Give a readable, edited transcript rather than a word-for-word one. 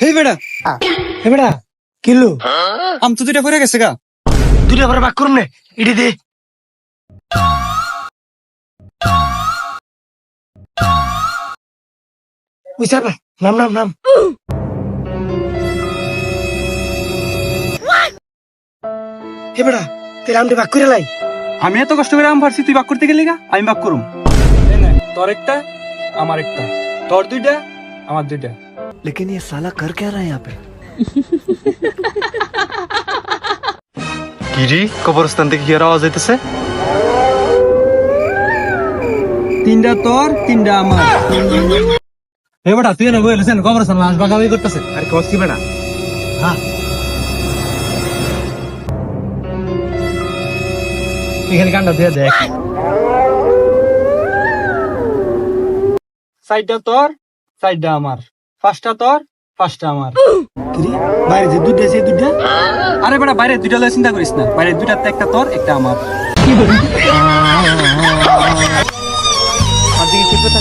হে বেড়া এ বেটা কিলো আম তো দুইটা পড়ে গেছে গা। দুটা করে ভাগ করুম নে ইডি দে বুঝতে পারবে নাম নাম নাম হে বেটা তেরে আমটা ভাগ করে লাই আমি এত কষ্ট করে আম পারছি, তুই বাক করতে গেলি গা, আমি বাক করুম। এই নে, তোর একটা আমার একটা, তোর দুইটা আমার দুইটা। लेकिन ये साला कर क्या रहा है यहाँ पे। কিরি কবরস্থান থেকে কি আর আওয়াজ হইতেছে? তিনটা তোর তিনটা আমার। হে বেটা তুই না বলেছেন কবরস্থান লাশ বাগাবি করতেছে। আর কস কি বেটা? হ্যাঁ এখানে কান্ডা দিয়ে দেখ সাইডটা তোর সাইডটা আমার, পাঁচটা তোর পাঁচটা আমার। কিরে বাইরে যে দুধ আছে দুধটা আরে বেটা বাইরে দুইটা লয়ে চিন্তা করিস না, বাইরে দুইটাতে একটা তোর একটা আমার। আর দিকে কি কথা?